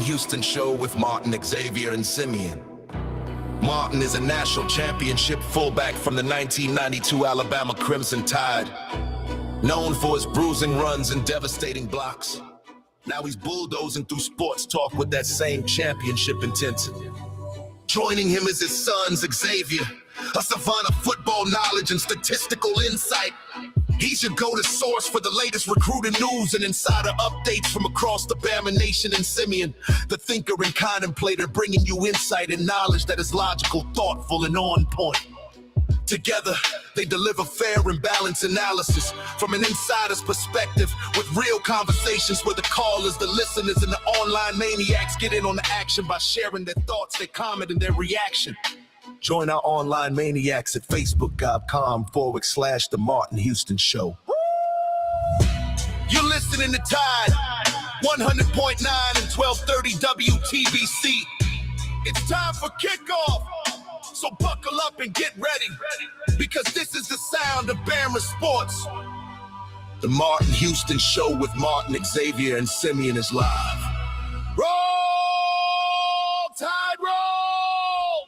Houston Show with Martin, Xavier, and Simeon. Martin is a national championship fullback from the 1992 Alabama Crimson Tide, known for his bruising runs and devastating blocks. Now he's bulldozing through sports talk with that same championship intensity. Joining him is his son, Xavier, a savant of football knowledge and statistical insight. He's your go-to source for the latest recruiting news and insider updates from across the Bama Nation. And Simeon, the thinker and contemplator, bringing you insight and knowledge that is logical, thoughtful, and on point. Together, they deliver fair and balanced analysis from an insider's perspective with real conversations where the callers, the listeners, and the online maniacs get in on the action by sharing their thoughts, their comment, and their reaction. Join our online maniacs at facebook.com/The Martin Houston Show. You're listening to Tide 100.9 and 1230 WTBC. It's time for kickoff. So buckle up and get ready, because this is the sound of Bama sports. The Martin Houston Show with Martin, Xavier, and Simeon is live. Roll Tide, roll!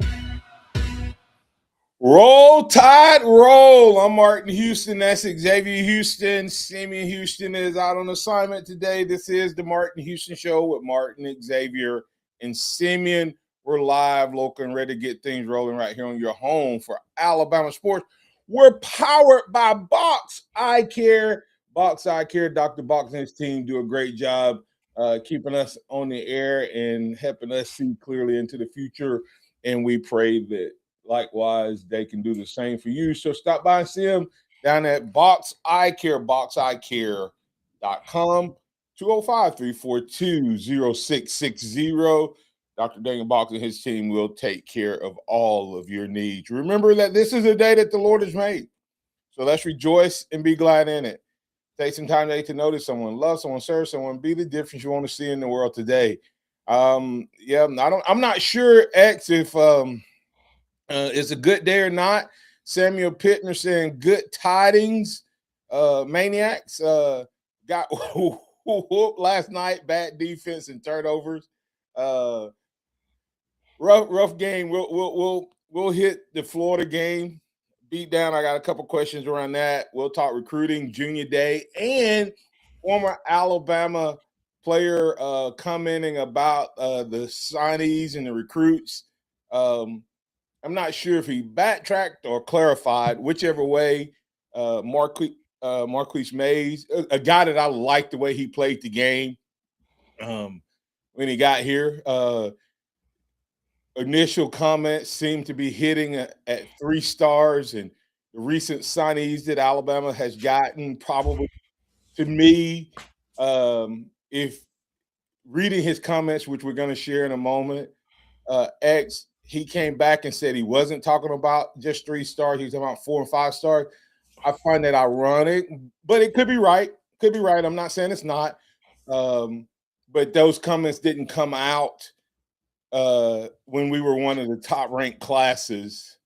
Roll Tide, roll! I'm Martin Houston. That's Xavier Houston. Simeon Houston is out on assignment today. This is the Martin Houston Show with Martin, Xavier, and Simeon. We're live, local, and ready to get things rolling right here on your home for Alabama sports. We're powered by Box Eye Care. Box Eye Care, Dr. Box and his team do a great job keeping us on the air and helping us see clearly into the future. And we pray that, likewise, they can do the same for you. So stop by and see them down at Box Eye Care, boxeyecare.com, 205-342-0660. Dr. Daniel Box and his team will take care of all of your needs. Remember that this is a day that the Lord has made. So let's rejoice and be glad in it. Take some time today to notice someone, love someone, serve someone, be the difference you want to see in the world today. I'm not sure, X, if it's a good day or not. Samuel Pittner saying good tidings. Maniacs got whooped last night, bad defense and turnovers. Rough game. We'll hit the Florida game beat down. I got a couple questions around that. We'll talk recruiting, junior day, and former Alabama player commenting about the signees and the recruits. I'm not sure if he backtracked or clarified, whichever way. Marquise Mays, a guy that I liked the way he played the game when he got here. Initial comments seem to be hitting at 3 stars, and the recent signees that Alabama has gotten, probably to me, if reading his comments, which we're going to share in a moment, X, he came back and said he wasn't talking about just 3 stars. He was talking about 4 and 5 stars. I find that ironic, but it could be right. Could be right. I'm not saying it's not. But those comments didn't come out when we were one of the top-ranked classes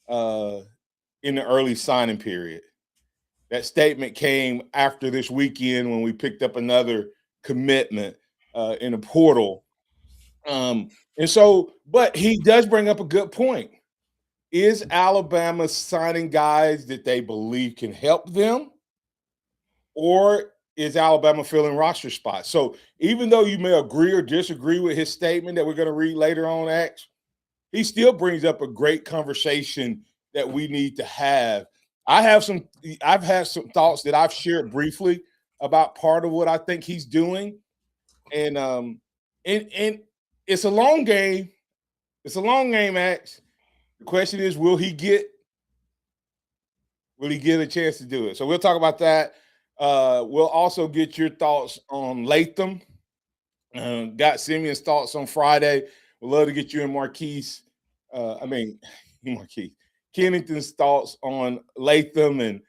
in the early signing period. That statement came after this weekend when we picked up another commitment in the portal. But he does bring up a good point. Is Alabama signing guys that they believe can help them, or is Alabama filling roster spots? So even though you may agree or disagree with his statement that we're going to read later on, X, he still brings up a great conversation that we need to have. I've had some thoughts that I've shared briefly about part of what I think he's doing. And it's a long game. It's a long game, X. The question is, will he get a chance to do it? So we'll talk about that. We'll also get your thoughts on Latham. Got Simeon's thoughts on Friday. We'd love to get you and Marquise. Kennington's thoughts on Latham and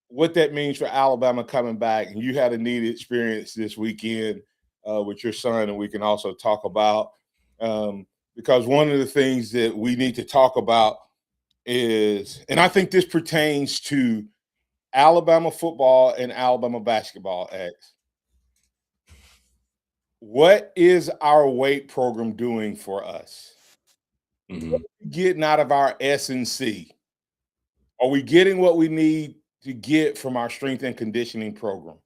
what that means for Alabama coming back. And you had a neat experience this weekend with your son, and we can also talk about. because one of the things that we need to talk about is, and I think this pertains to Alabama football and Alabama basketball, X. What is our weight program doing for us? Mm-hmm. Getting out of our S&C? Are we getting what we need to get from our strength and conditioning program?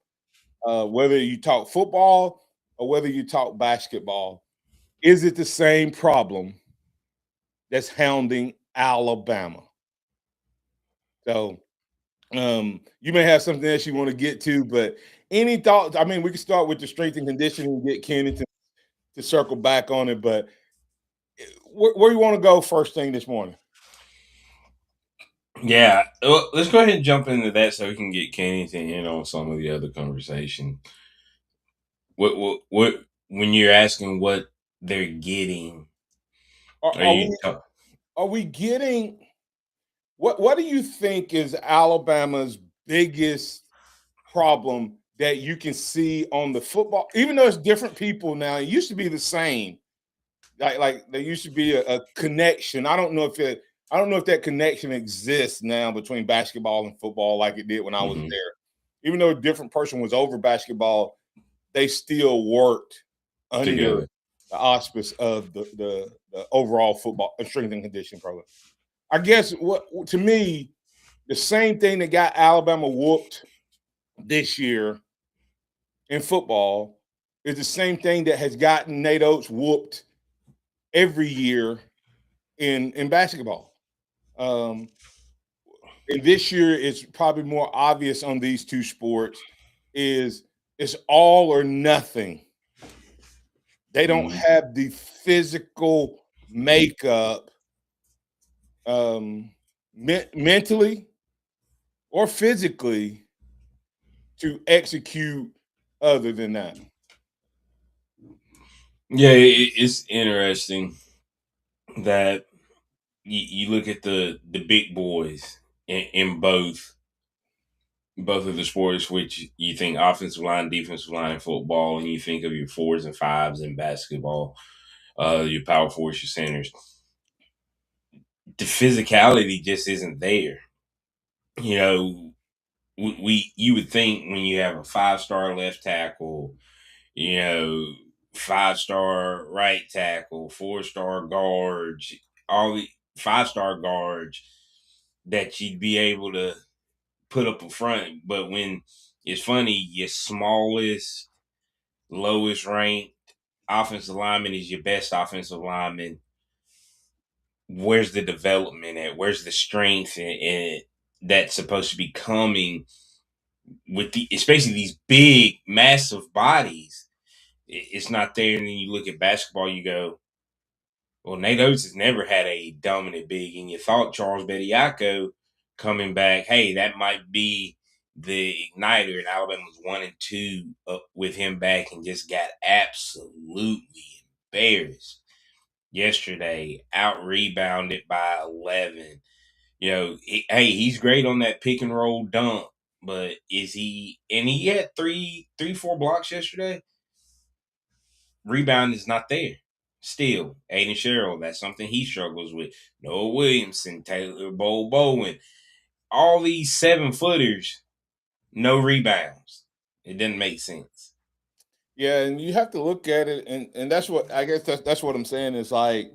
Whether you talk football or whether you talk basketball, is it the same problem that's hounding Alabama? So you may have something else you want to get to, but any thoughts? I mean, we can start with the strength and conditioning and get Kenny to circle back on it, but where you want to go first thing this morning? Yeah, well, let's go ahead and jump into that so we can get Kenny to in on some of the other conversation. What when you're asking what they're getting, Are, are are you? we are we getting what do you think is Alabama's biggest problem that you can see on the football? Even though it's different people now, it used to be the same. Like there used to be a connection. I don't know if that connection exists now between basketball and football like it did when I was Mm-hmm. there. Even though a different person was over basketball, they still worked under Together. the auspice of the overall football strength and conditioning program. I guess what to me, the same thing that got Alabama whooped this year in football is the same thing that has gotten Nate Oates whooped every year in basketball. Um, and this year it's probably more obvious on these two sports is it's all or nothing. They don't Mm-hmm. have the physical makeup mentally or physically to execute other than that. Yeah, it's interesting that you look at the big boys in both of the sports, which you think offensive line, defensive line in football, and you think of your fours and fives in basketball, your power forwards, your centers. The physicality just isn't there. You know, you would think when you have a 5-star left tackle, you know, 5-star right tackle, 4-star guards, all the 5-star guards, that you'd be able to put up a front. But when it's funny, your smallest, lowest ranked offensive lineman is your best offensive lineman. Where's the development at? Where's the strength and that's supposed to be coming with especially these big, massive bodies? It's not there. And then you look at basketball, you go, well, Nate Oates has never had a dominant big, and you thought Charles Bediako coming back, hey, that might be the igniter. And Alabama was 1-2 with him back, and just got absolutely embarrassed yesterday. Out rebounded by 11. You know, hey, he's great on that pick and roll dunk, but is he? And he had 4 blocks yesterday. Rebound is not there. Still, Aiden Sherrill, that's something he struggles with. Noah Williamson, Taylor Bowen, all these 7-footers, no rebounds. It doesn't make sense. Yeah, and you have to look at it, and that's what I guess that's what I'm saying is like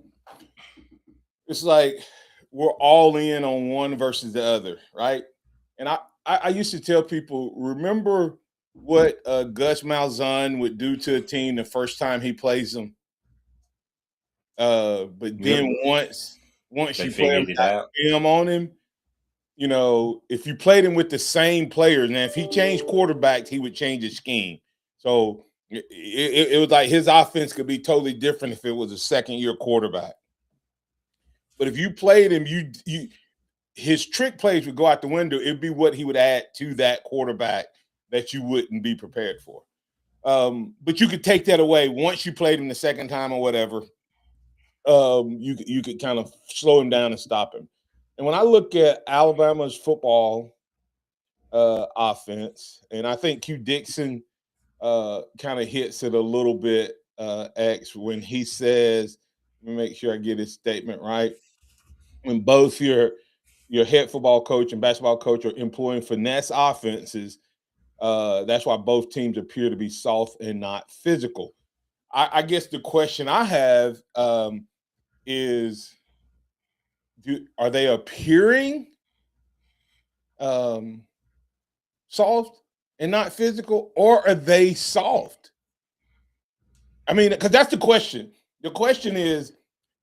it's like we're all in on one versus the other, right? And I used to tell people, remember what Gus Malzahn would do to a team the first time he plays them. But Yep. then once They you play him, figured it out. film on him, you know, if you played him with the same players, now if he changed quarterbacks, he would change his scheme. So it was like his offense could be totally different if it was a second-year quarterback. But if you played him, you his trick plays would go out the window. It'd be what he would add to that quarterback that you wouldn't be prepared for. But you could take that away once you played him the second time or whatever. You could kind of slow him down and stop him. And when I look at Alabama's football offense, and I think Q Dixon kind of hits it a little bit, X, when he says Let me make sure I get his statement right. When both your head football coach and basketball coach are employing finesse offenses, that's why both teams appear to be soft and not physical. I guess the question I have is, are they appearing soft and not physical, or are they soft? I mean, because that's the question. The question is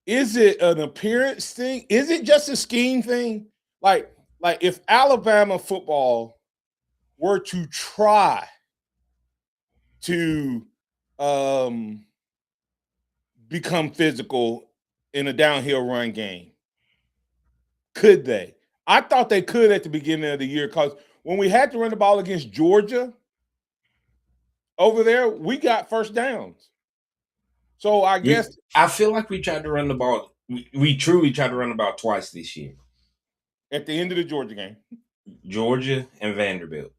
it an appearance thing? Is it just a scheme thing? Like if Alabama football were to try to become physical in a downhill run game, could they? I thought they could at the beginning of the year, because when we had to run the ball against Georgia over there, we got first downs. So I guess I feel like we tried to run the ball. We truly tried to run the ball twice this year. At the end of the Georgia game, Georgia and Vanderbilt,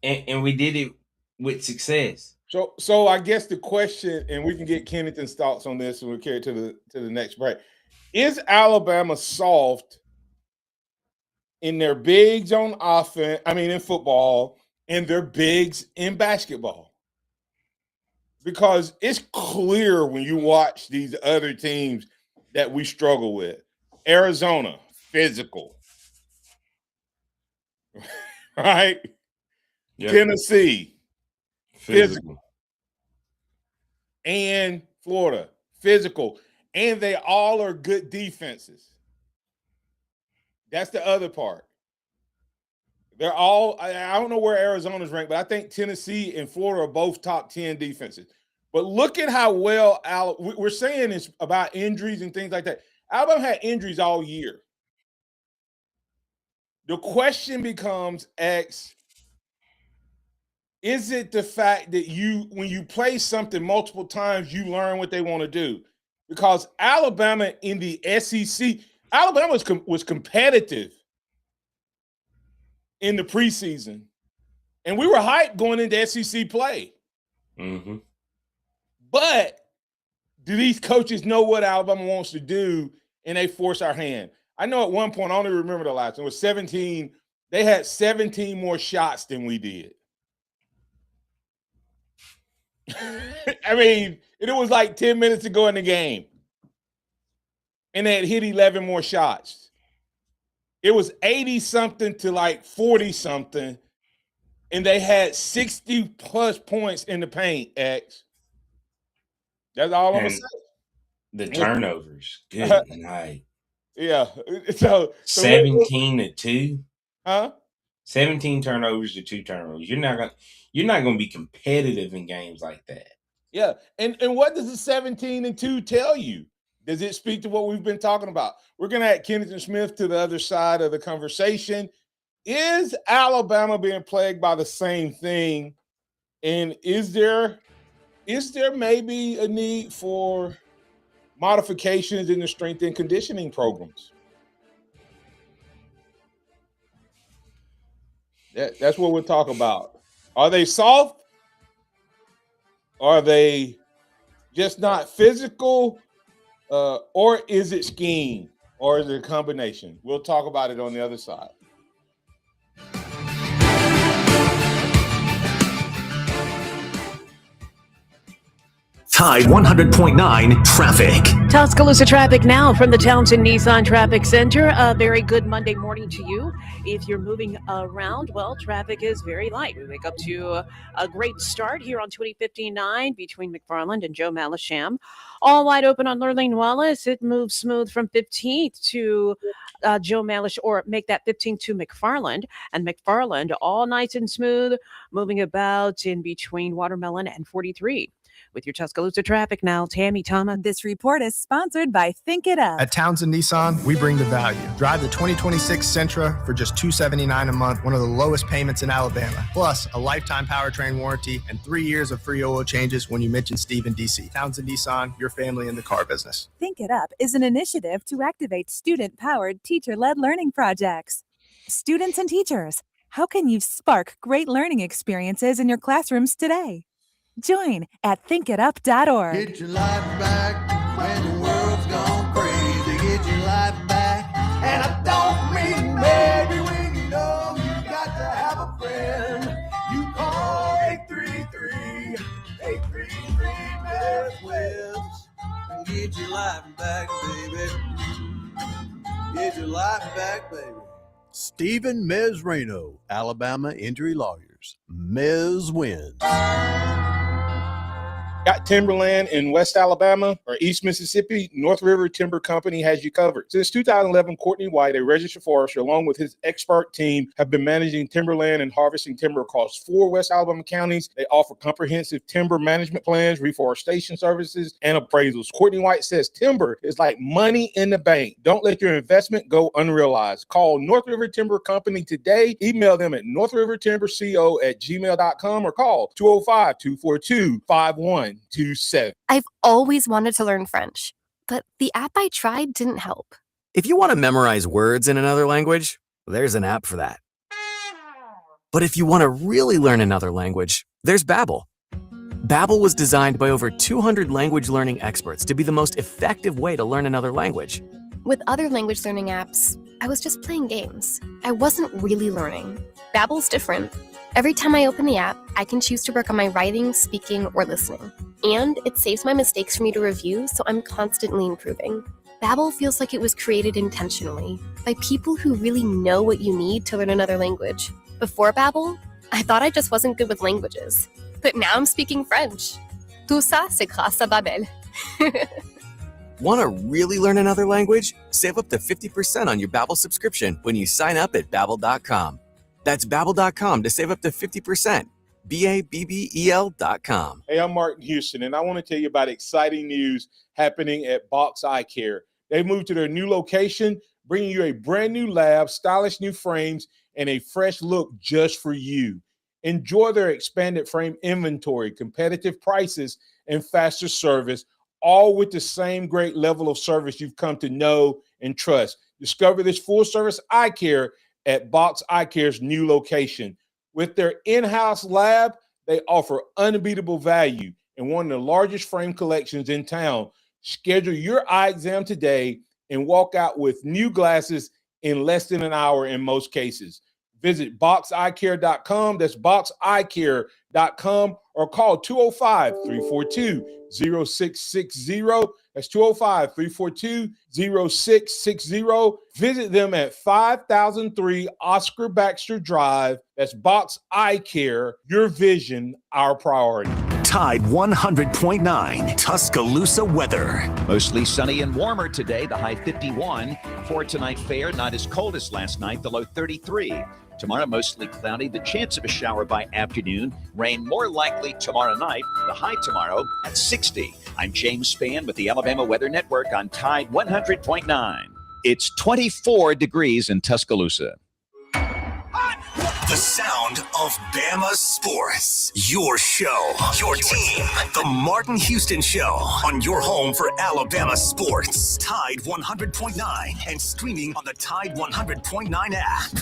and we did it with success. So I guess the question, and we can get Kenneth's thoughts on this, and we'll carry it to the next break. Is Alabama soft in their bigs on offense? I mean, in football, and their bigs in basketball? Because it's clear when you watch these other teams that we struggle with. Arizona, physical. Right? Yep. Tennessee, physical. And Florida, physical. And they all are good defenses. That's the other part. They're all, I don't know where Arizona's ranked, but I think Tennessee and Florida are both top 10 defenses. But look at how well we're saying it's about injuries and things like that. Alabama had injuries all year. The question becomes, X, is it the fact that when you play something multiple times, you learn what they want to do? Because Alabama in the SEC, Alabama was competitive in the preseason, and we were hyped going into SEC play. Mm-hmm. But do these coaches know what Alabama wants to do, and they force our hand? I know at one point, I only remember the last one, it was 17. They had 17 more shots than we did. I mean, it was like 10 minutes to go in the game, and they had hit 11 more shots. It was 80-something to like 40-something, and they had 60-plus points in the paint, X. That's all I'm going to say. The turnovers, good night. Yeah. So 17-2. Huh? 17 turnovers to 2 turnovers. You're not gonna be competitive in games like that. Yeah. And what does the 17-2 tell you? Does it speak to what we've been talking about? We're gonna add Kenneth Smith to the other side of the conversation. Is Alabama being plagued by the same thing? And is there maybe a need for modifications in the strength and conditioning programs? That's what we'll talk about. Are they soft? Are they just not physical? Or is it scheme? Or is it a combination? We'll talk about it on the other side. Tide 100.9 traffic. Tuscaloosa traffic now from the Townsend Nissan Traffic Center. A very good Monday morning to you. If you're moving around, well, traffic is very light. We wake up to a great start here on 2059 between McFarland and Joe Malisham. All wide open on Lurleen Wallace. It moves smooth from 15th to Joe Malish, or make that 15th to McFarland. And McFarland, all nice and smooth, moving about in between Watermelon and 43. With your Tuscaloosa traffic now, Tammy Thomas. This report is sponsored by Think It Up. At Townsend Nissan, we bring the value. Drive the 2026 Sentra for just $279 a month, one of the lowest payments in Alabama. Plus, a lifetime powertrain warranty and 3 years of free oil changes when you mention Steve in DC. Townsend Nissan, your family in the car business. Think It Up is an initiative to activate student-powered, teacher-led learning projects. Students and teachers, how can you spark great learning experiences in your classrooms today? Join at thinkitup.org. Get your life back when the world's gone crazy. Get your life back. And I don't mean maybe when you know you got to have a friend. You call 833-833-MIDWEST and get your life back, baby. Get your life back, baby. Stephen Mezrano, Alabama Injury Lawyers. Mez wins. Got timberland in West Alabama or East Mississippi? North River Timber Company has you covered. Since 2011, Courtney White, a registered forester, along with his expert team, have been managing timberland and harvesting timber across 4 West Alabama counties. They offer comprehensive timber management plans, reforestation services, and appraisals. Courtney White says timber is like money in the bank. Don't let your investment go unrealized. Call North River Timber Company today. Email them at northrivertimberco@gmail.com or call 205-242-5127. I've always wanted to learn French, but the app I tried didn't help. If you want to memorize words in another language, there's an app for that. But if you want to really learn another language, there's Babbel. Babbel was designed by over 200 language learning experts to be the most effective way to learn another language. With other language learning apps, I was just playing games. I wasn't really learning. Babbel's different. Every time I open the app, I can choose to work on my writing, speaking, or listening. And it saves my mistakes for me to review, so I'm constantly improving. Babbel feels like it was created intentionally by people who really know what you need to learn another language. Before Babbel, I thought I just wasn't good with languages. But now I'm speaking French. Tout ça, c'est grâce à Babbel. Want to really learn another language? Save up to 50% on your Babbel subscription when you sign up at Babbel.com. That's Babbel.com to save up to 50%. Babbel.com. Hey, I'm Martin Houston, and I want to tell you about exciting news happening at Box Eye Care. They moved to their new location, bringing you a brand new lab, stylish new frames, and a fresh look just for you. Enjoy their expanded frame inventory, competitive prices, and faster service, all with the same great level of service you've come to know and trust. Discover this full-service eye care at Box Eye Care's new location. With their in-house lab, they offer unbeatable value and one of the largest frame collections in town. Schedule your eye exam today and walk out with new glasses in less than an hour in most cases. Visit boxeyecare.com. That's boxeyecare.com or call 205-342-0660. That's 205-342-0660. Visit them at 5003 Oscar Baxter Drive. That's Box Eye Care. Your vision, our priority. Tide 100.9 Tuscaloosa weather. Mostly sunny and warmer today, the high 51. For tonight, fair, not as cold as last night, the low 33. Tomorrow, mostly cloudy, the chance of a shower by afternoon. Rain more likely tomorrow night, the high tomorrow at 60. I'm James Spann with the Alabama Weather Network on Tide 100.9. It's 24 degrees in Tuscaloosa. The sound of Bama Sports. Your show, your team. The Martin Houston Show on your home for Alabama sports. Tide 100.9 and streaming on the Tide 100.9 app.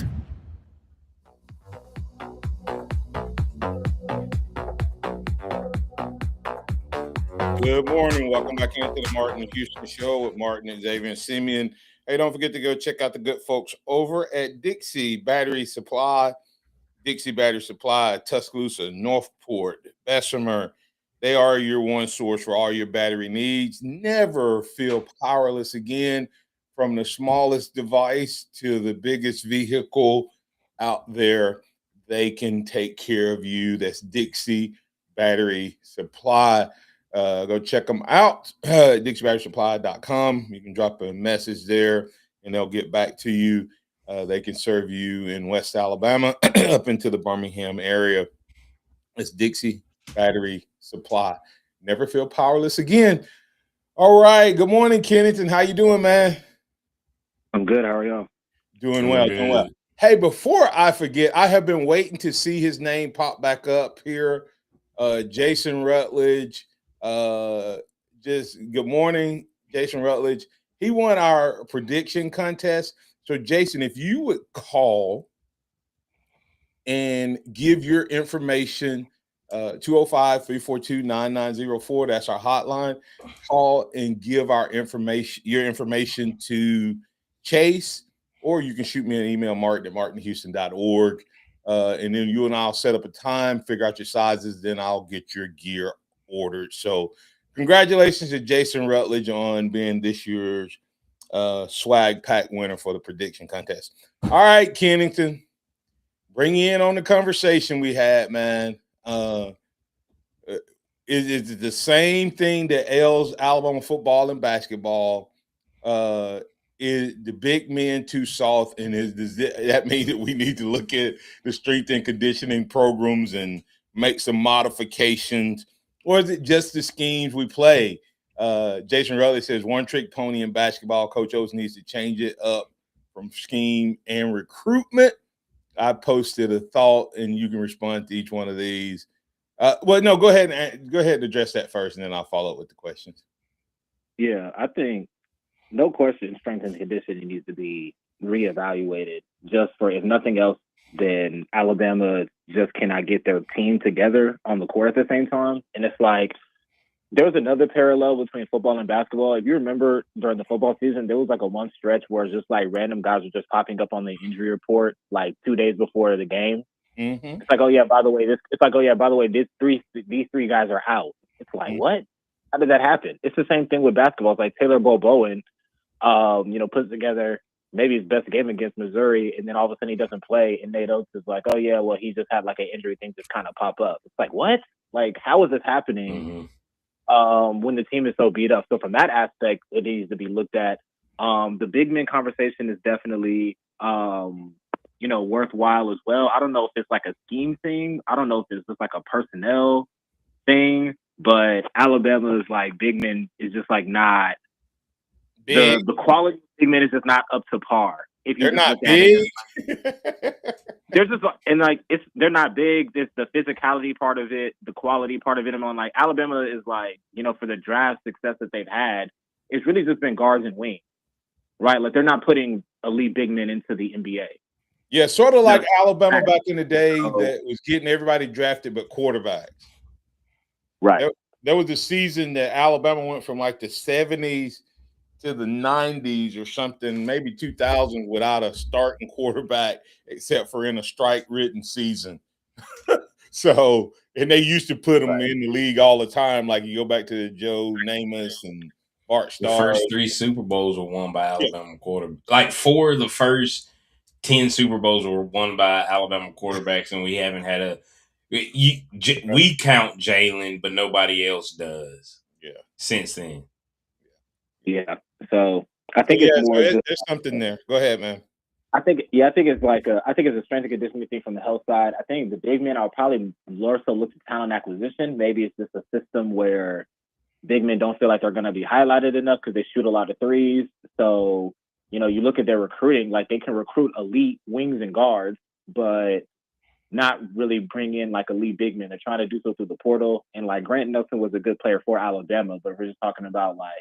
Good morning. Welcome back into the Martin Houston Show with Martin and Xavier and Simeon. Hey, don't forget to go check out the good folks over at Dixie Battery Supply. Dixie Battery Supply, Tuscaloosa, Northport, Bessemer. They are your one source for all your battery needs. Never feel powerless again. From the smallest device to the biggest vehicle out there, they can take care of you. That's Dixie Battery Supply. Go check them out, DixieBatterySupply.com. You can drop a message there, and they'll get back to you. They can serve you in West Alabama up into the Birmingham area. It's Dixie Battery Supply. Never feel powerless again. All right. Good morning, Kennington. How you doing, man? I'm good. How are y'all? Doing well. Doing well. Hey, before I forget, I have been waiting to see his name pop back up here. Jason Rutledge. Just good morning, Jason Rutledge. He won our prediction contest. So, Jason, if you would call and give your information 205-342-9904. That's our hotline. Call and give your information to Chase, or you can shoot me an email, martin@martinhouston.org. And then you and I'll set up a time, figure out your sizes, then I'll get your gear ordered. So congratulations to Jason Rutledge on being this year's swag pack winner for the prediction contest. All right, Kennington, bring you in on the conversation we had, man. Is it the same thing that ails Alabama football and basketball? Is the big men too soft, and does that mean that we need to look at the strength and conditioning programs and make some modifications, or is it just the schemes we play? Jason Rutledge says one trick pony in basketball. Coach Oates needs to change it up from scheme and recruitment. I posted a thought, and you can respond to each one of these. Well, no, go ahead and address that first, and then I'll follow up with the questions. Yeah, I think no question, strength and conditioning needs to be reevaluated. Just for, if nothing else, then Alabama just cannot get their team together on the court at the same time. And it's like there was another parallel between football and basketball. If you remember during the football season, there was like a one stretch where it's just like random guys were just popping up on the injury report like 2 days before the game. Mm-hmm. It's like, oh yeah, by the way, these three guys are out. It's like, what? How did that happen? It's the same thing with basketball. It's like Taylor Bowen, puts together maybe his best game against Missouri, and then all of a sudden he doesn't play, and Nate Oates is like, oh yeah, well he just had like an injury thing just kind of pop up. It's like, what? Like, how is this happening when the team is so beat up? So from that aspect, it needs to be looked at. The big men conversation is definitely worthwhile as well. I don't know if it's like a scheme thing. I don't know if it's just like a personnel thing, but Alabama's like big men is just like not the quality of big men is just not up to par. If they're not big, they're just they're not big. There's the physicality part of it, the quality part of it. And on like Alabama is like, for the draft success that they've had, it's really just been guards and wings, right? Like they're not putting elite big men into the NBA. Yeah, sort of like Alabama back in the day that was getting everybody drafted but quarterbacks. Right. There was a season that Alabama went from like the 70s to the 90s or something, maybe 2000 without a starting quarterback except for in a strike-ridden season. So, and they used to put them in the league all the time. Like you go back to Joe Namath and Bart Starr. The first 3 Super Bowls were won by Alabama quarterbacks. Like 4 of the first 10 Super Bowls were won by Alabama quarterbacks, and we haven't had we count Jalen, but nobody else does. Yeah. Since then. Yeah. So I think it's more. There's something there. Go ahead, man. I think it's a strength and conditioning thing from the health side. I think the big men, I'll probably more so look at talent acquisition. Maybe it's just a system where big men don't feel like they're going to be highlighted enough because they shoot a lot of threes. So, you look at their recruiting, like they can recruit elite wings and guards, but not really bring in like elite big men. They're trying to do so through the portal. And like Grant Nelson was a good player for Alabama, but we're just talking about like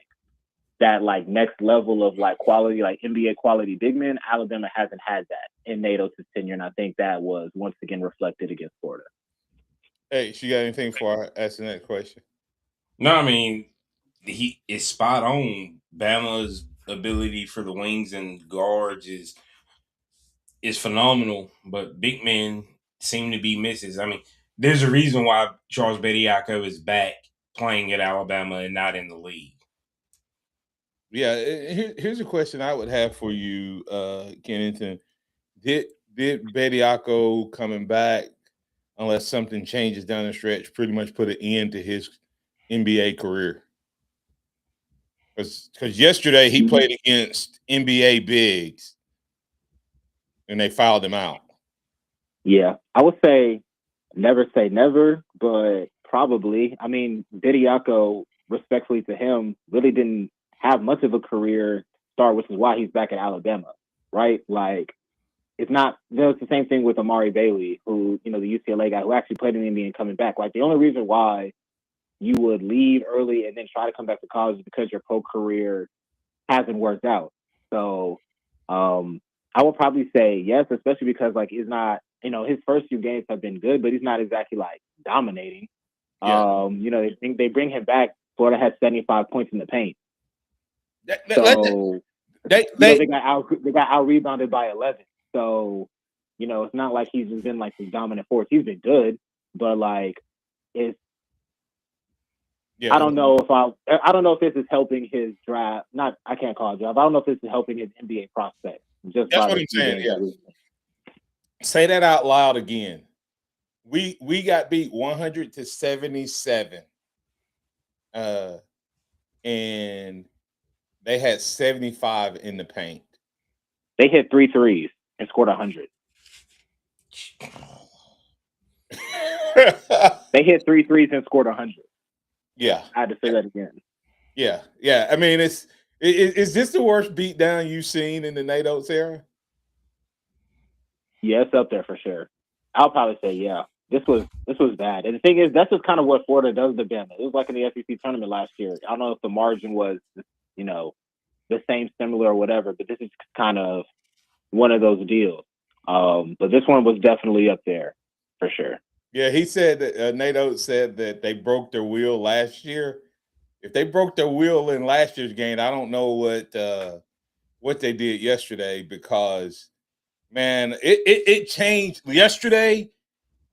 that like next level of like quality, like NBA quality big men. Alabama hasn't had that in Nate Oates' tenure, and I think that was once again reflected against Florida. Hey, she got anything for I ask the next question? No, I mean, he is spot on. Bama's ability for the wings and guards is phenomenal, but big men seem to be misses. I mean, there's a reason why Charles Bediako is back playing at Alabama and not in the league. Yeah, here's a question I would have for you, Kennington. Did Bediako coming back, unless something changes down the stretch, pretty much put an end to his NBA career? Because yesterday he played against NBA bigs, and they fouled him out. Yeah, I would say never, but probably. I mean, Bediako, respectfully to him, really didn't have much of a career start, which is why he's back at Alabama, right? Like, it's not, it's the same thing with Amari Bailey, who, the UCLA guy who actually played in the NBA and coming back. Like, the only reason why you would leave early and then try to come back to college is because your pro career hasn't worked out. So, I would probably say yes, especially because like it's not his first few games have been good, but he's not exactly like dominating. Yeah. They bring him back. Florida has 75 points in the paint. They got out rebounded by 11. So, it's not like he's just been like this dominant force. He's been good, but like it's. Yeah. I don't know if this is helping his draft. I can't call it draft. I don't know if this is helping his NBA prospect. That's what I'm saying. Yeah. Say that out loud again. We got beat 100-77. And they had 75 in the paint. They hit 3 threes and scored 100. They hit 3 threes and scored 100. Yeah. I had to say that again. Yeah. I mean, is this the worst beatdown you've seen in the Nate Oates era? Yeah, it's up there for sure. I'll probably say yeah. This was bad. And the thing is, that's just kind of what Florida does to Bama. It was like in the SEC tournament last year. I don't know if the margin was, the same, similar, or whatever, but this is kind of one of those deals. But this one was definitely up there for sure. Yeah, he said that Nate Oates said that they broke their wheel last year. If they broke their wheel in last year's game, I don't know what they did yesterday, because man, it changed yesterday.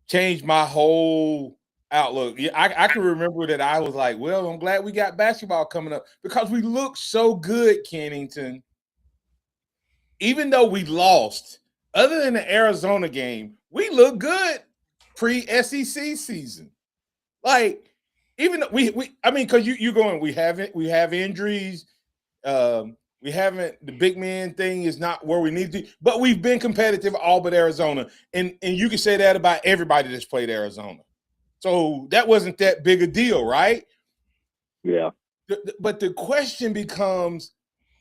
Changed my whole outlook. I can remember that I was like, well, I'm glad we got basketball coming up, because we look so good, Kennington. Even though we lost, other than the Arizona game, we look good pre-SEC season. Like, even though because you're going, we have injuries. We haven't, the big man thing is not where we need to be, but we've been competitive all but Arizona. And you can say that about everybody that's played Arizona. So that wasn't that big a deal, right? Yeah. But the question becomes,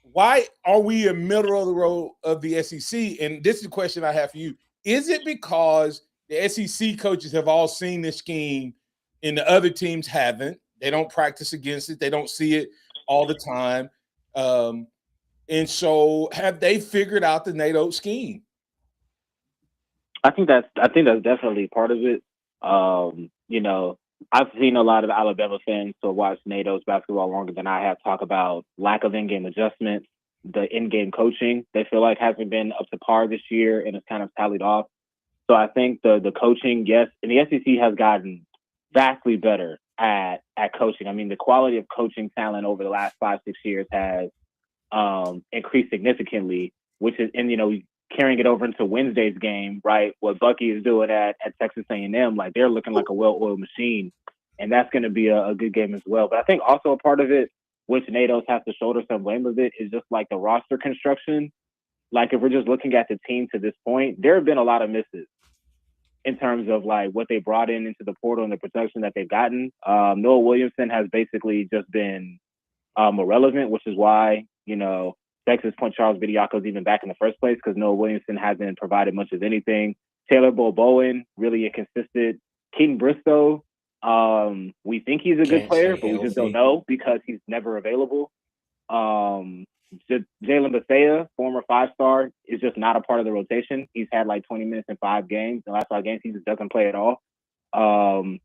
why are we in middle of the road of the SEC? And this is the question I have for you. Is it because the SEC coaches have all seen this scheme and the other teams haven't? They don't practice against it. They don't see it all the time. And so have they figured out the Nate Oates scheme? I think that's definitely part of it. I've seen a lot of Alabama fans who watch Nate Oates basketball longer than I have talk about lack of in-game adjustments, the in-game coaching they feel like hasn't been up to par this year and it's kind of tallied off. So I think the coaching, yes, and the SEC has gotten vastly better at coaching. I mean, the quality of coaching talent over the last 5-6 years has increased significantly, which is, and carrying it over into Wednesday's game, right? What Bucky is doing at Texas A&M, like they're looking like a well-oiled machine, and that's going to be a good game as well. But I think also a part of it, which Nate Oates has to shoulder some blame of it, is just like the roster construction. Like if we're just looking at the team to this point, there have been a lot of misses in terms of like what they brought into the portal and the production that they've gotten. Noah Williamson has basically just been irrelevant, which is why, Texas Point Charles Bediako's even back in the first place, because Noah Williamson hasn't provided much of anything. Taylor Bowen, really inconsistent. Keaton Bristow, we think he's a good player, but we just don't know because he's never available. Jalen Bethea, former 5-star, is just not a part of the rotation. He's had like 20 minutes in 5 games. The last 5 games, he just doesn't play at all. Running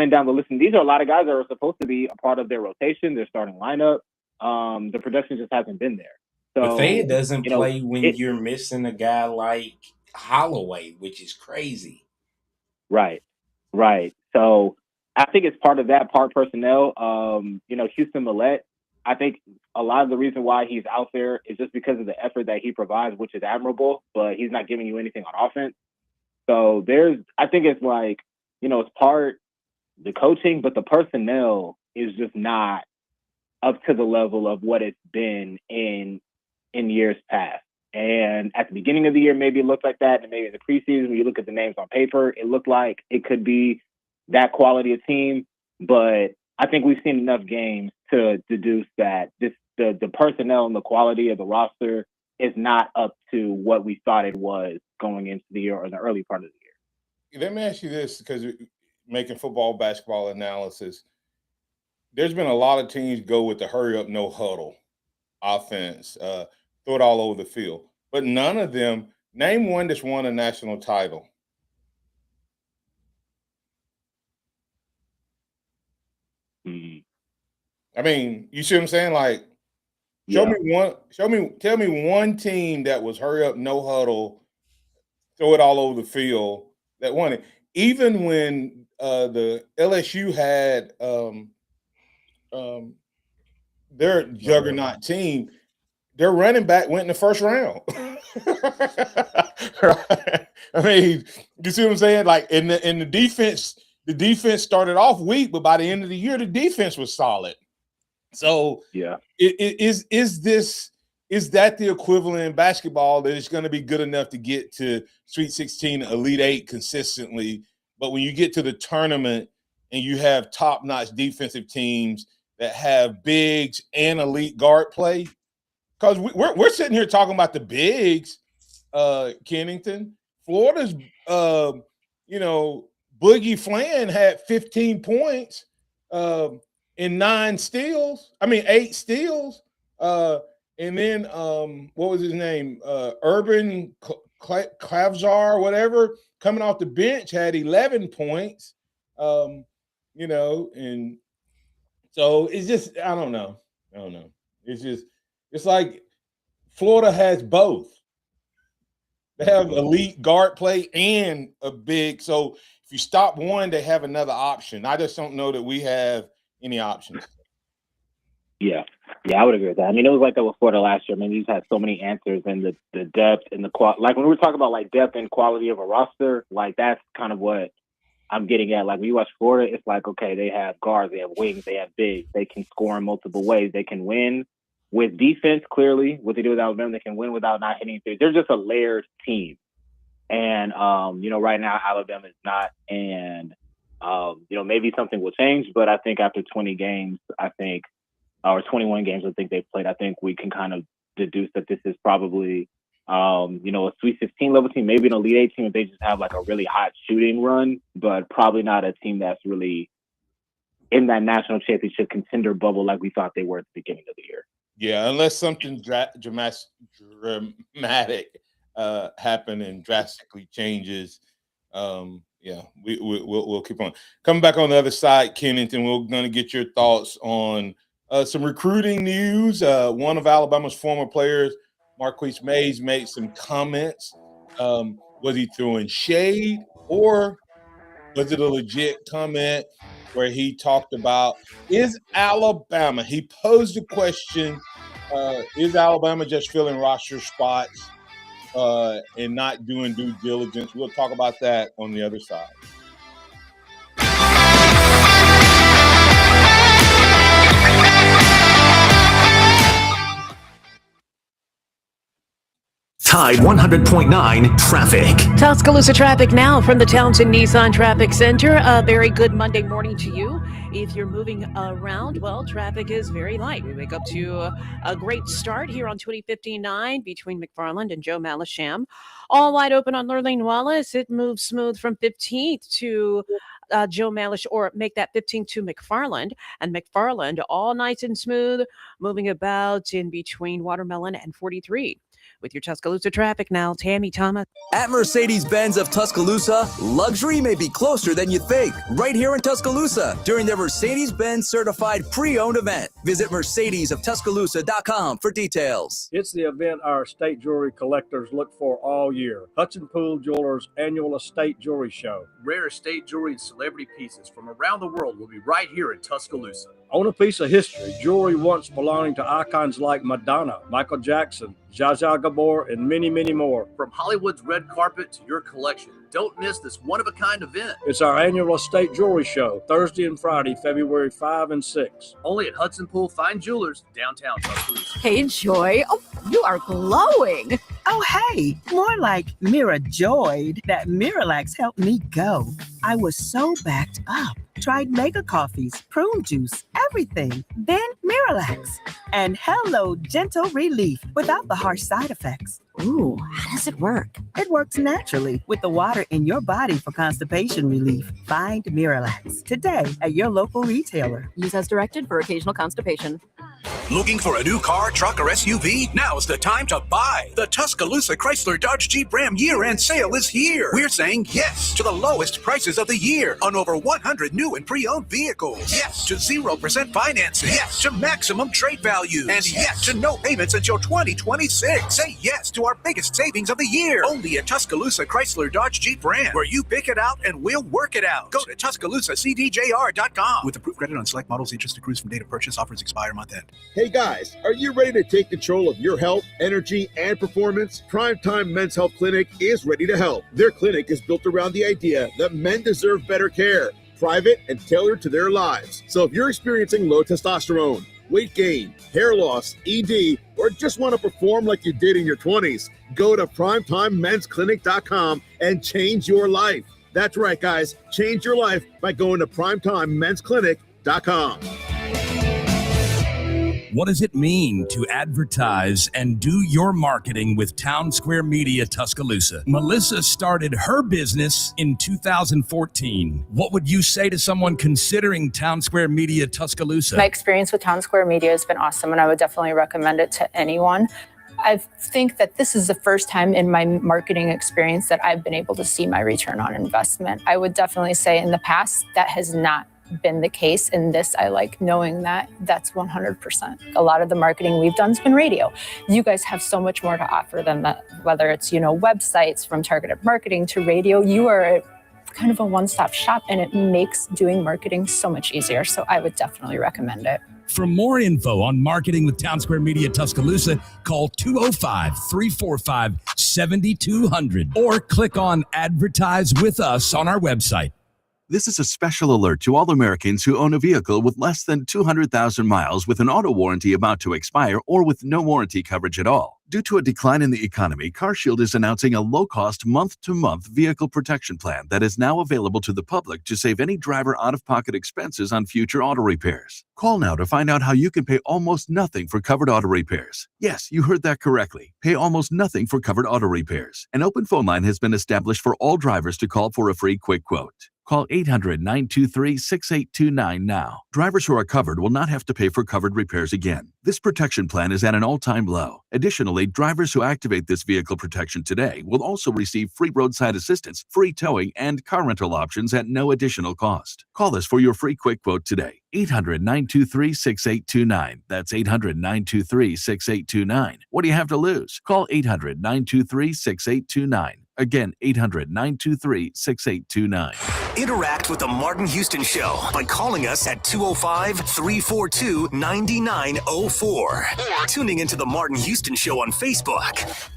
down the list, and these are a lot of guys that are supposed to be a part of their rotation, their starting lineup. The production just hasn't been there. So Bethea doesn't play when you're missing a guy like Holloway, which is crazy. Right. So I think it's part of that, part personnel. Houston Millette, I think a lot of the reason why he's out there is just because of the effort that he provides, which is admirable, but he's not giving you anything on offense. So I think it's like, it's part the coaching, but the personnel is just not up to the level of what it's been in years past. And at the beginning of the year, maybe it looked like that. And maybe in the preseason, when you look at the names on paper, it looked like it could be that quality of team. But I think we've seen enough games to deduce that the personnel and the quality of the roster is not up to what we thought it was going into the year or in the early part of the year. Let me ask you this, because making football, basketball analysis, there's been a lot of teams go with the hurry up, no huddle offense, throw it all over the field. But none of them Name one that's won a national title. I mean, you see what I'm saying? Like, tell me one team that was hurry up, no huddle, throw it all over the field that won it. Even when the LSU had their juggernaut team, their running back went in the first round. I mean, you see what I'm saying? Like in the defense started off weak, but by the end of the year, the defense was solid. So is that the equivalent in basketball that it's going to be good enough to get to Sweet 16, Elite 8 consistently, but when you get to the tournament and you have top-notch defensive teams that have bigs and elite guard play? Because we're sitting here talking about the bigs, Kennington. Florida's, Boogie Flan had 15 points and 8 steals. And then what was his name? Urban Klavzar, whatever, coming off the bench had 11 points. And so it's just I don't know. It's like Florida has both. They have elite guard play and a big. So if you stop one, they have another option. I just don't know that we have any options. Yeah, I would agree with that. I mean, it was like that with Florida last year. I mean, you just had so many answers and the depth and the quality. Like when we were talking about like depth and quality of a roster, like that's kind of what I'm getting at. Like when you watch Florida, it's like, okay, they have guards, they have wings, they have bigs, they can score in multiple ways, they can win with defense. Clearly, what they do with Alabama, they can win without not hitting threes. They're just a layered team, and right now Alabama is not. And maybe something will change, but I think after 20 games, or 21 games, I think they've played, I think we can kind of deduce that this is probably, a Sweet 16 level team, maybe an Elite 8 team if they just have like a really hot shooting run, but probably not a team that's really in that national championship contender bubble like we thought they were at the beginning of the year. Yeah, unless something dramatic happen and drastically changes. We'll keep on. Coming back on the other side, Kennington, we're going to get your thoughts on some recruiting news. One of Alabama's former players, Marquise Mays, made some comments. Was he throwing shade or was it a legit comment where he talked about, is Alabama, he posed a question, is Alabama just filling roster spots and not doing due diligence? We'll talk about that on the other side. Tide 100.9 traffic. Tuscaloosa traffic now from the Townsend Nissan Traffic Center. A very good Monday morning to you. If you're moving around, well, traffic is very light. We wake up to a great start here on 2059 between McFarland and Joe Malisham. All wide open on Lurleen Wallace. It moves smooth from 15th to Joe Malish, or make that 15th to McFarland. And McFarland, all nice and smooth, moving about in between Watermelon and 43. With your Tuscaloosa traffic now, Tammy Thomas. At Mercedes-Benz of Tuscaloosa, luxury may be closer than you think. Right here in Tuscaloosa, during their Mercedes-Benz certified pre-owned event. Visit mercedesoftuscaloosa.com for details. It's the event our estate jewelry collectors look for all year. Hudson Pool Jewelers' annual estate jewelry show. Rare estate jewelry and celebrity pieces from around the world will be right here in Tuscaloosa. Own a piece of history, jewelry once belonging to icons like Madonna, Michael Jackson, Zsa Zsa Gabor, and many, many more. From Hollywood's red carpet to your collection, don't miss this one-of-a-kind event. It's our annual estate jewelry show, Thursday and Friday, February 5 and 6. Only at Hudson Pool Fine Jewelers, downtown Tuscaloosa. Hey, Joy. Oh, you are glowing. Oh, hey, more like Mira joyed that Miralax helped me go. I was so backed up. Tried mega coffees, prune juice, everything. Then Miralax. And hello, gentle relief without the harsh side effects. Ooh, how does it work? It works naturally with the water in your body for constipation relief. Find Miralax today at your local retailer. Use as directed for occasional constipation. Looking for a new car, truck, or SUV? Now's the time to buy. The Tuscaloosa Chrysler Dodge Jeep Ram year-end sale is here. We're saying yes to the lowest prices of the year on over 100 new and pre-owned vehicles. Yes to 0% financing. Yes to maximum trade value. And yes to no payments until 2026. Say yes to our biggest savings of the year. Only at Tuscaloosa Chrysler Dodge Jeep Ram, where you pick it out and we'll work it out. Go to TuscaloosaCDJR.com. With approved credit on select models, interest accrues from date of purchase. Offers expire month end. Hey guys, are you ready to take control of your health, energy, and performance? Primetime Men's Health Clinic is ready to help. Their clinic is built around the idea that men deserve better care, private and tailored to their lives. So if you're experiencing low testosterone, weight gain, hair loss, ED, or just want to perform like you did in your 20s, go to primetimemensclinic.com and change your life. That's right, guys. Change your life by going to primetimemensclinic.com. What does it mean to advertise and do your marketing with Town Square Media Tuscaloosa? Melissa started her business in 2014. What would you say to someone considering Town Square Media Tuscaloosa? My experience with Town Square Media has been awesome, and I would definitely recommend it to anyone. I think that this is the first time in my marketing experience that I've been able to see my return on investment. I would definitely say in the past that has not been the case. In this, I like knowing that that's 100%. A lot of the marketing we've done has been radio. You guys have so much more to offer than that, whether it's, websites, from targeted marketing to radio. You are kind of a one-stop shop, and it makes doing marketing so much easier. So I would definitely recommend it. For more info on marketing with Town Square Media Tuscaloosa, call 205-345-7200 or click on Advertise with Us on our website. This is a special alert to all Americans who own a vehicle with less than 200,000 miles with an auto warranty about to expire or with no warranty coverage at all. Due to a decline in the economy, CarShield is announcing a low-cost month-to-month vehicle protection plan that is now available to the public to save any driver out-of-pocket expenses on future auto repairs. Call now to find out how you can pay almost nothing for covered auto repairs. Yes, you heard that correctly. Pay almost nothing for covered auto repairs. An open phone line has been established for all drivers to call for a free quick quote. Call 800-923-6829 now. Drivers who are covered will not have to pay for covered repairs again. This protection plan is at an all-time low. Additionally, drivers who activate this vehicle protection today will also receive free roadside assistance, free towing, and car rental options at no additional cost. Call us for your free quick quote today. 800-923-6829. That's 800-923-6829. What do you have to lose? Call 800-923-6829. Again, 800-923-6829. Interact with the Martin Houston Show by calling us at 205-342-9904 or tuning into the Martin Houston Show on Facebook.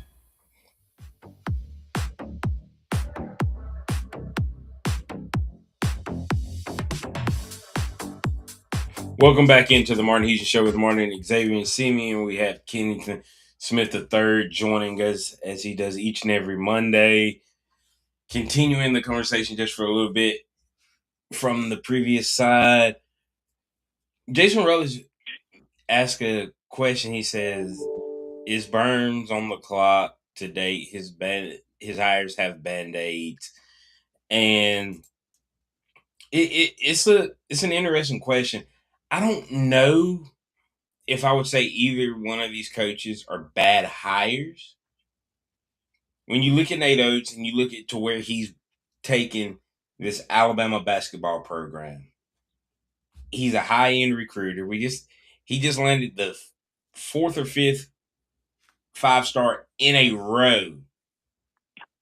Welcome back into the Martin Houston Show with Martin and Xavier and Simeon. We have Kennington Smith III joining us as he does each and every Monday. Continuing the conversation just for a little bit from the previous side. Jason Rutledge asked a question. He says, is Burns on the clock to date? His hires have Band-Aids. And it's an interesting question. I don't know if I would say either one of these coaches are bad hires. When you look at Nate Oates and you look at to where he's taken this Alabama basketball program, he's a high-end recruiter. He just landed the fourth or fifth five-star in a row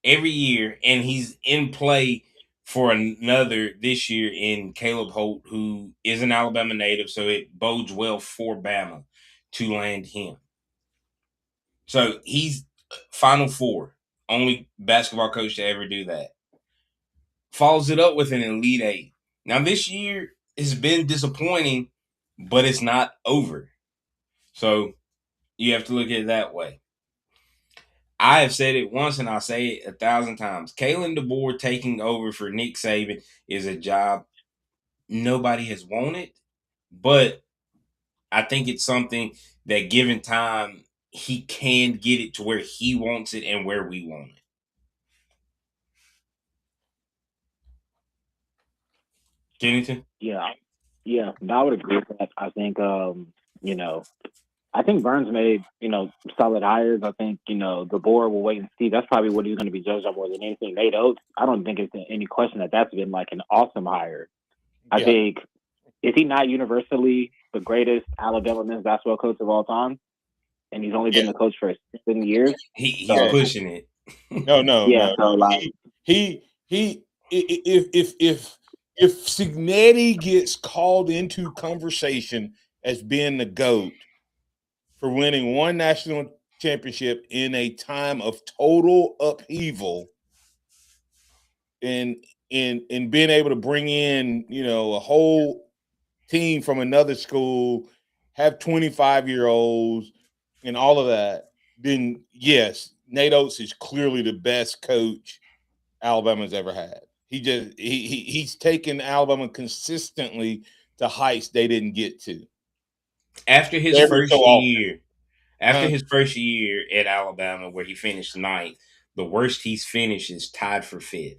every year, and he's in play for another this year in Caleb Holt, who is an Alabama native, so it bodes well for Bama to land him. So he's Final Four, only basketball coach to ever do that. Follows it up with an Elite Eight. Now this year has been disappointing, but it's not over. So you have to look at it that way. I have said it once and I'll say it 1,000 times. Kalen DeBoer taking over for Nick Saban is a job nobody has wanted, but I think it's something that given time, he can get it to where he wants it and where we want it. Kennington? Yeah, I would agree with that. I think I think Burns made, solid hires. I think, the board will wait and see. That's probably what he's going to be judged on more than anything. Nate Oates, I don't think it's any question that that's been like an awesome hire. I think, is he not universally the greatest Alabama men's basketball coach of all time? And he's only been the coach for 7 years. He's pushing it. No. Yeah, so like if Signetti gets called into conversation as being the GOAT for winning one national championship in a time of total upheaval and being able to bring in, a whole team from another school, have 25-year-olds and all of that, then yes, Nate Oates is clearly the best coach Alabama's ever had. He's taken Alabama consistently to heights they didn't get to. After his Every first so often. year, his first year at Alabama, where he finished ninth, the worst he's finished is tied for fifth.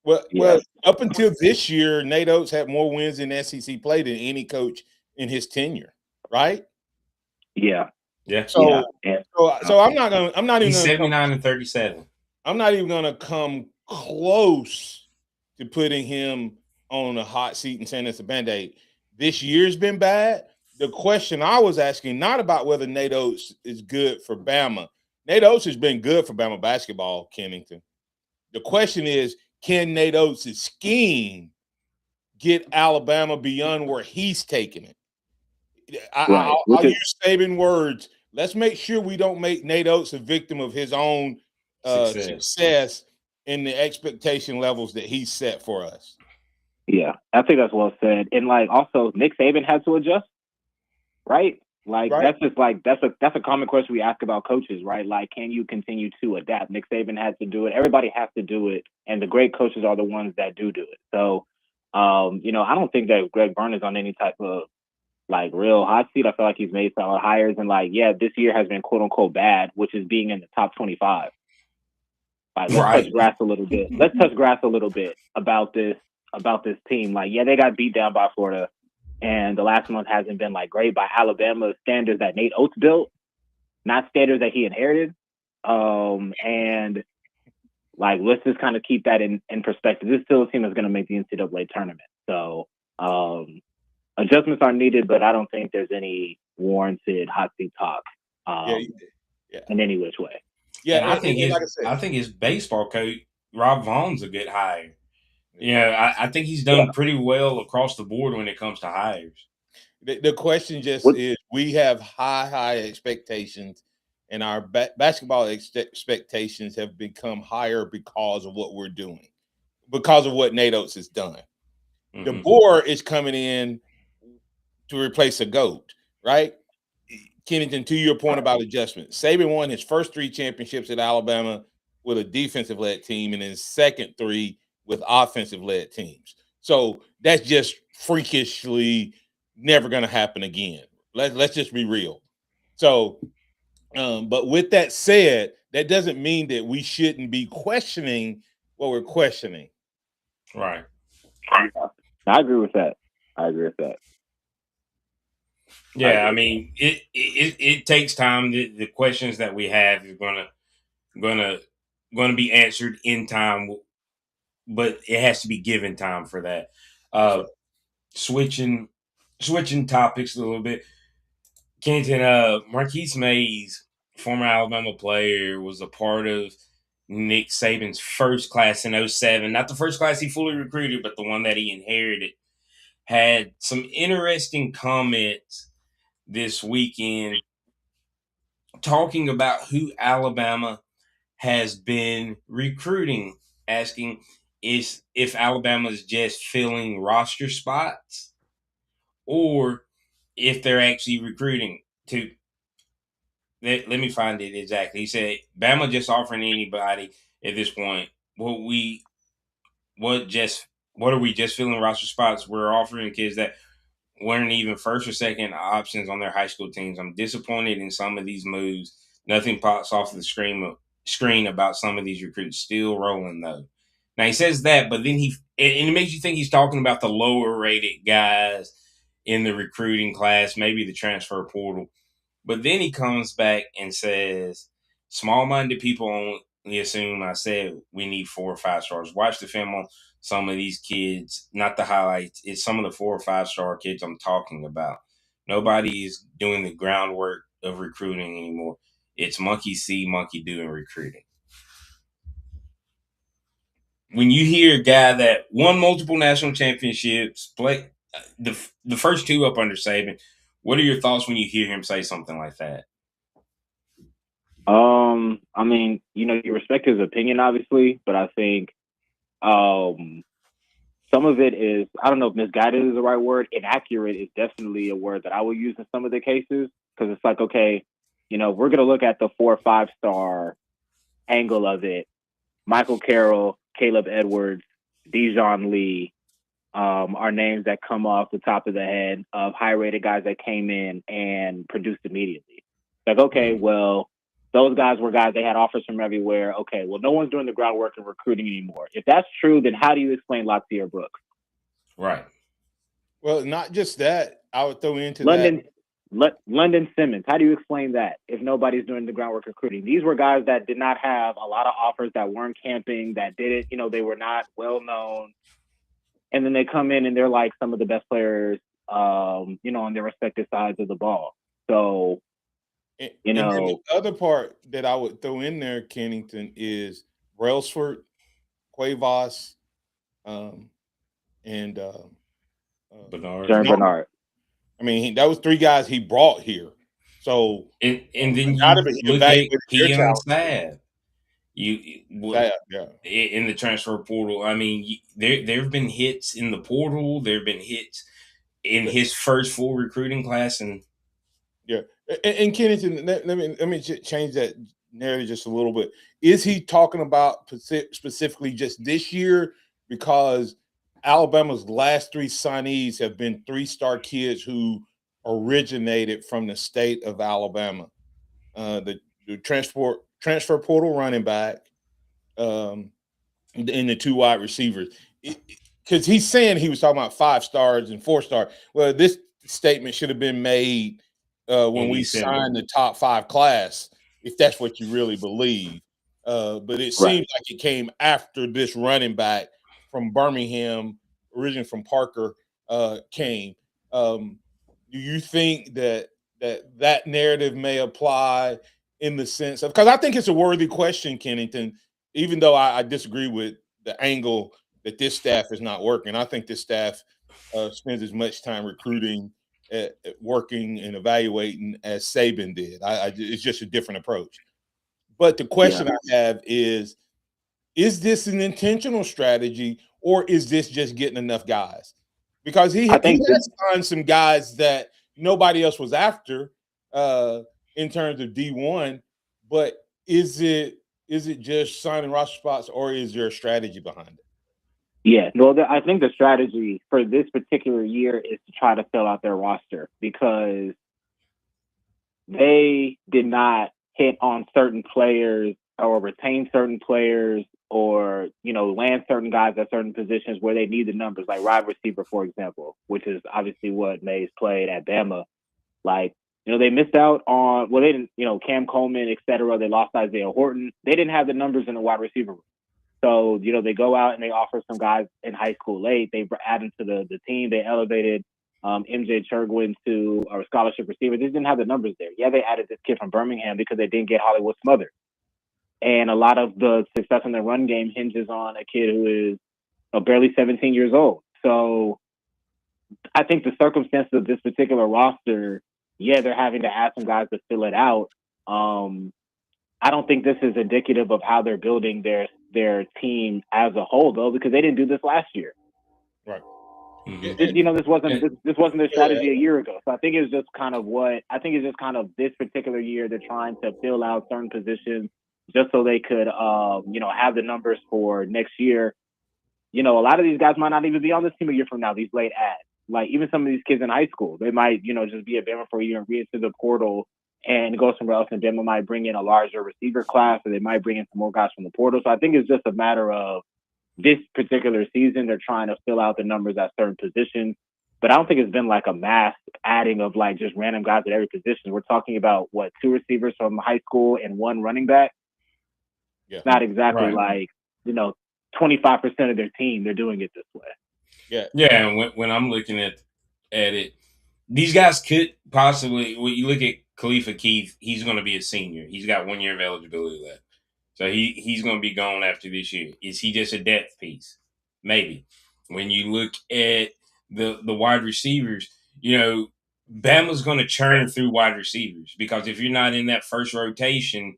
Well, up until this year, Nate Oates had more wins in SEC play than any coach in his tenure, right? Yeah. So I'm not even He's gonna 79-37. I'm not even gonna come close to putting him on a hot seat and saying it's a Band-Aid. This year's been bad. The question I was asking, not about whether Nate Oates is good for Bama. Nate Oates has been good for Bama basketball, Kennington. The question is, can Nate Oates' scheme get Alabama beyond where he's taking it? I'll use Saban words. Let's make sure we don't make Nate Oates a victim of his own success in the expectation levels that he's set for us. Yeah, I think that's well said. And like also Nick Saban had to adjust, right? That's just like that's a common question we ask about coaches, right? Like, can you continue to adapt? Nick Saban had to do it. Everybody has to do it, and the great coaches are the ones that do it. So, I don't think that Greg Byrne is on any type of like real hot seat. I feel like he's made solid hires, and this year has been quote unquote bad, which is being in the top 25. Let's touch grass a little bit. Let's touch grass a little bit about this team. They got beat down by Florida. And the last month hasn't been great by Alabama standards that Nate Oates built, not standards that he inherited. And let's just kind of keep that in perspective. This is still a team that's going to make the NCAA tournament. So adjustments are needed, but I don't think there's any warranted hot seat talk in any which way. Yeah, I think his baseball coach Rob Vaughn's a good hire. Yeah, I think he's done pretty well across the board when it comes to hires. The question just is, we have high expectations, and our basketball expectations have become higher because of what we're doing, because of what Nate Oates has done. Mm-hmm. The board is coming in to replace a GOAT, right? Kennington, to your point about adjustment, Saban won his first 3 championships at Alabama with a defensive-led team, and his second 3 with offensive-led teams. So that's just freakishly never going to happen again. Let's just be real. So, but with that said, that doesn't mean that we shouldn't be questioning what we're questioning. Right. I agree with that. Yeah, I mean, it takes time. The questions that we have are gonna be answered in time. But it has to be given time for that. Switching topics a little bit. Kennington, Marquise Mays, former Alabama player, was a part of Nick Saban's first class in 2007. Not the first class he fully recruited, but the one that he inherited. Had some interesting comments this weekend talking about who Alabama has been recruiting, asking if Alabama is just filling roster spots or if they're actually recruiting to. Let me find it exactly. He said, Bama just offering anybody at this point. What are we just filling roster spots? We're offering kids that weren't even first or second options on their high school teams. I'm disappointed in some of these moves. Nothing pops off the screen about some of these recruits. Still rolling though. Now he says that, but then it makes you think he's talking about the lower rated guys in the recruiting class, maybe the transfer portal. But then he comes back and says, small-minded people only assume I said we need 4 or 5 stars. Watch the film on some of these kids, not the highlights. It's some of the 4 or 5-star kids I'm talking about. Nobody is doing the groundwork of recruiting anymore. It's monkey see, monkey do in recruiting. When you hear a guy that won multiple national championships, play the first 2 up under Saban, what are your thoughts when you hear him say something like that? I mean, you respect his opinion, obviously, but I think some of it is, I don't know if misguided is the right word. Inaccurate is definitely a word that I will use in some of the cases, because it's like, okay, we're going to look at the 4 or 5-star angle of it. Michael Carroll, Caleb Edwards, Dijon Lee are names that come off the top of the head of high-rated guys that came in and produced immediately. Like, okay, well, those guys were guys, they had offers from everywhere. Okay, well, no one's doing the groundwork in recruiting anymore. If that's true, then how do you explain Latsier Brooks? Right. Well, not just that. I would throw into London Simmons. How do you explain that if nobody's doing the groundwork recruiting? These were guys that did not have a lot of offers, that weren't camping, that did it. They were not well known. And then they come in and they're like some of the best players, on their respective sides of the ball. So, And then the other part that I would throw in there, Kennington, is Brailsford, Cuevas, and Bernard. Jaron Bernard. I mean, that was 3 guys he brought here. So and then you look at Keon Sabb. In the transfer portal. I mean, there have been hits in the portal. There have been hits in his first full recruiting class, and Kennington, let me change that narrative just a little bit. Is he talking about specifically just this year? Because Alabama's last 3 signees have been 3-star kids who originated from the state of Alabama. The transfer portal running back, and the 2 wide receivers. Because he's saying he was talking about 5 stars and 4 star. Well, this statement should have been made when we signed the top 5 class, if that's what you really believe. But it seems like it came after this running back from Birmingham, originally from Parker, came. Do you think that narrative may apply in the sense of, because I think it's a worthy question, Kennington, even though I disagree with the angle that this staff is not working. I think this staff spends as much time recruiting, at working and evaluating as Saban did. It's just a different approach. But the question I have is this an intentional strategy, or is this just getting enough guys? Because he has signed some guys that nobody else was after in terms of D1, but is it just signing roster spots, or is there a strategy behind it? Yeah, well, I think the strategy for this particular year is to try to fill out their roster, because they did not hit on certain players or retain certain players or, land certain guys at certain positions where they need the numbers, like wide receiver, for example, which is obviously what Mays played at Bama. Like, they missed out on, well, they didn't, Cam Coleman, et cetera. They lost Isaiah Horton. They didn't have the numbers in the wide receiver room. So, they go out and they offer some guys in high school late. They add them to the team. They elevated MJ Chergwin to a scholarship receiver. They didn't have the numbers there. Yeah, they added this kid from Birmingham because they didn't get Hollywood Smothers. And a lot of the success in the run game hinges on a kid who is barely 17 years old. So I think the circumstances of this particular roster, they're having to add some guys to fill it out. I don't think this is indicative of how they're building their team as a whole, though, because they didn't do this last year. Right. This wasn't their strategy a year ago. So I think it's just kind of this particular year they're trying to fill out certain positions just so they could have the numbers for next year. A lot of these guys might not even be on this team a year from now, these late ads. Like, even some of these kids in high school, they might, just be at Bama for a year and re-enter the portal and go somewhere else, and Bama might bring in a larger receiver class, or they might bring in some more guys from the portal. So I think it's just a matter of this particular season, they're trying to fill out the numbers at certain positions. but I don't think it's been like a mass adding of like just random guys at every position. We're talking about what, 2 receivers from high school and 1 running back. Yeah. Not exactly Right. like, 25% of their team, they're doing it this way. Yeah. Yeah, and when I'm looking at it, these guys could possibly. When you look at Khalifa Keith, he's going to be a senior. He's got 1 year of eligibility left, so he's going to be gone after this year. Is he just a depth piece? Maybe. When you look at the wide receivers, Bama's going to churn through wide receivers because if you're not in that first rotation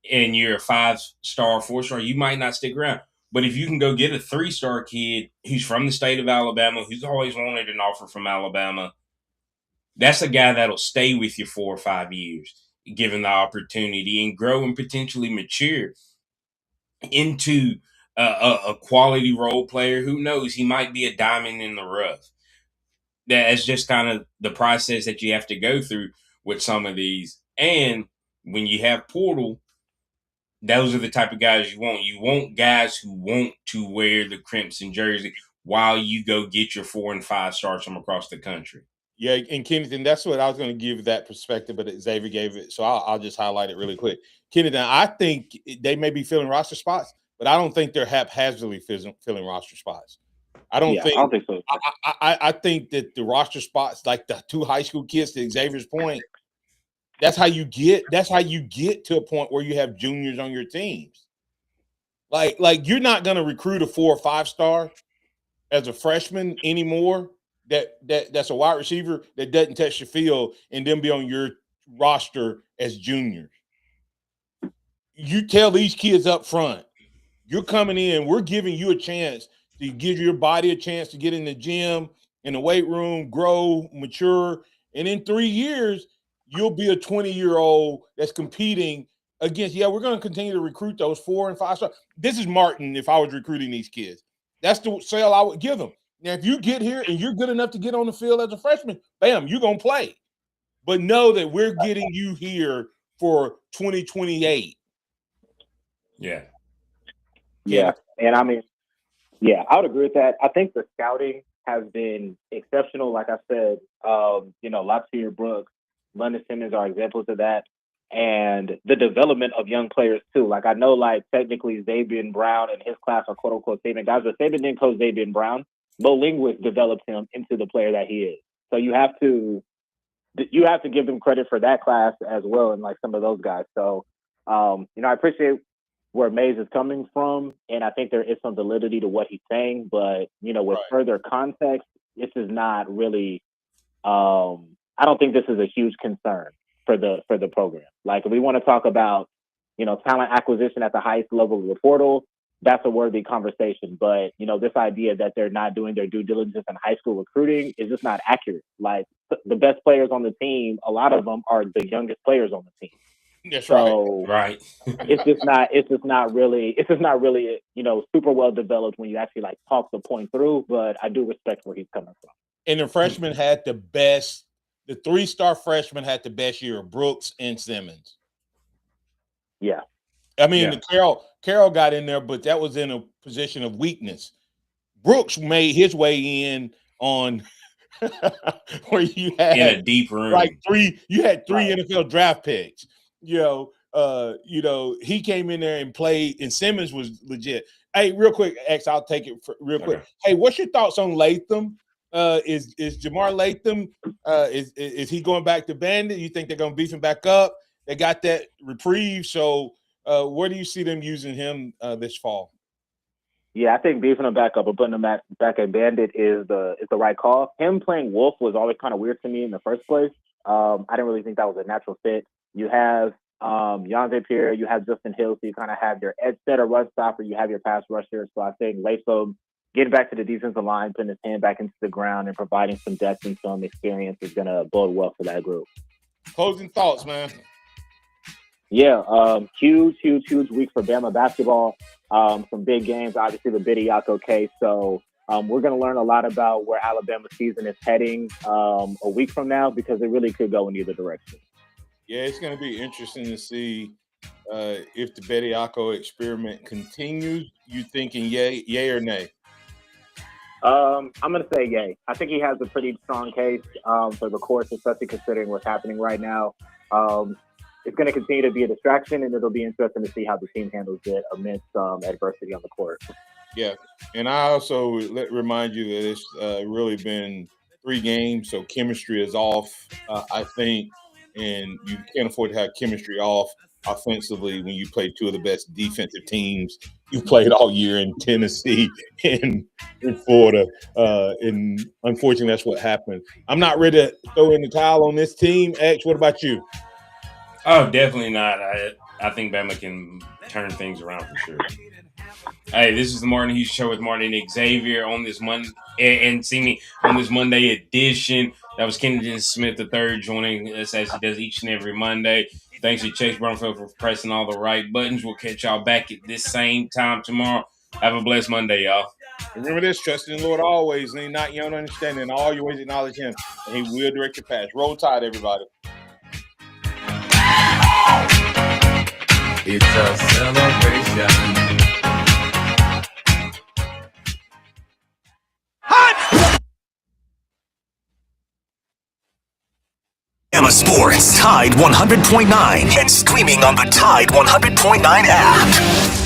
and you're a 5-star, 4-star, you might not stick around. But if you can go get a 3-star kid who's from the state of Alabama, who's always wanted an offer from Alabama, that's a guy that'll stay with you 4 or 5 years, given the opportunity, and grow and potentially mature into a quality role player. Who knows? He might be a diamond in the rough. That's just kind of the process that you have to go through with some of these. And when you have portal, those are the type of guys you want. You want guys who want to wear the crimson jersey while you go get your 4 and 5 stars from across the country. Yeah, and Kennedy, that's what I was going to give that perspective, but Xavier gave it, so I'll just highlight it really quick. Kennedy, I think they may be filling roster spots, but I don't think they're haphazardly filling roster spots. I don't think so. I think that the roster spots, like the 2 high school kids, to Xavier's point, that's how you get to a point where you have juniors on your teams. Like you're not going to recruit a 4 or 5 star as a freshman anymore. That's a wide receiver that doesn't touch the field and then be on your roster as juniors. You tell these kids up front, you're coming in, we're giving you a chance to give your body a chance to get in the gym, in the weight room, grow, mature, and in 3 years, you'll be a 20-year-old that's competing against, we're going to continue to recruit those 4 and 5 stars. This is Martin if I was recruiting these kids. That's the sale I would give them. Now, if you get here and you're good enough to get on the field as a freshman, bam, you're going to play. But know that we're getting you here for 2028. Yeah. Yeah. And I mean, I would agree with that. I think the scouting has been exceptional. Like I said, Latoya Brooks, London Simmons are examples of that. And the development of young players too. Like I know, like technically Xavier Brown and his class are quote unquote Saban guys, but Saban didn't coach Xavier Brown. Bo Linguist developed him into the player that he is. So you have to give them credit for that class as well, and like some of those guys. So I appreciate where Mays is coming from, and I think there is some validity to what he's saying. But with further context, this is not really. I don't think this is a huge concern for the program. Like if we want to talk about talent acquisition at the highest level of the portal, that's a worthy conversation. But this idea that they're not doing their due diligence in high school recruiting is just not accurate. Like the best players on the team, a lot of them are the youngest players on the team. That's so, right. it's just not really super well developed when you actually like talk the point through. But I do respect where he's coming from. And the freshman had the 3-star freshman had the best year of Brooks and Simmons. Yeah. I mean, Carroll got in there, but that was in a position of weakness. Brooks made his way in on where you had in a deep room, like three NFL draft picks. He came in there and played, and Simmons was legit. Hey, real quick, X, I'll take it real quick. Okay. Hey, what's your thoughts on Latham? Is Jamar Latham? Is he going back to Bandit? You think they're going to beef him back up? They got that reprieve, so where do you see them using him this fall? Yeah, I think beefing him back up or putting him back at Bandit is the right call. Him playing Wolf was always kind of weird to me in the first place. I didn't really think that was a natural fit. You have Xavier, you have Justin Hill, so you kind of have your edge setter, run stopper, you have your pass rusher. So I think Latham getting back to the defensive line, putting his hand back into the ground and providing some depth and some experience is going to bode well for that group. Closing thoughts, man. Yeah, huge week for Bama basketball. Some big games, obviously the Bediako case. So we're going to learn a lot about where Alabama's season is heading a week from now, because it really could go in either direction. Yeah, it's going to be interesting to see if the Bediako experiment continues. You thinking yay or nay? I'm going to say yay. I think he has a pretty strong case for the course, especially considering what's happening right now. It's going to continue to be a distraction, and it'll be interesting to see how the team handles it amidst adversity on the court. Yeah, and I also remind you that it's really been 3 games, so chemistry is off, I think, and you can't afford to have chemistry off offensively when you play 2 of the best defensive teams you played all year in Tennessee and in Florida. And unfortunately, that's what happened. I'm not ready to throw in the towel on this team. X, what about you? Oh, definitely not. I think Bama can turn things around for sure. Hey, this is the Martin Hughes Show with Martin and Xavier on this Monday, and see me on this Monday edition. That was Kennedy Smith III joining us as he does each and every Monday. Thanks to Chase Brumfield for pressing all the right buttons. We'll catch y'all back at this same time tomorrow. Have a blessed Monday, y'all. Remember this, trust in the Lord always, lean not your own understanding. In all your ways acknowledge him, and he will direct your path. Roll Tide, everybody. It's a celebration. Bama Sports, Tide 100.9, and streaming on the Tide 100.9 app.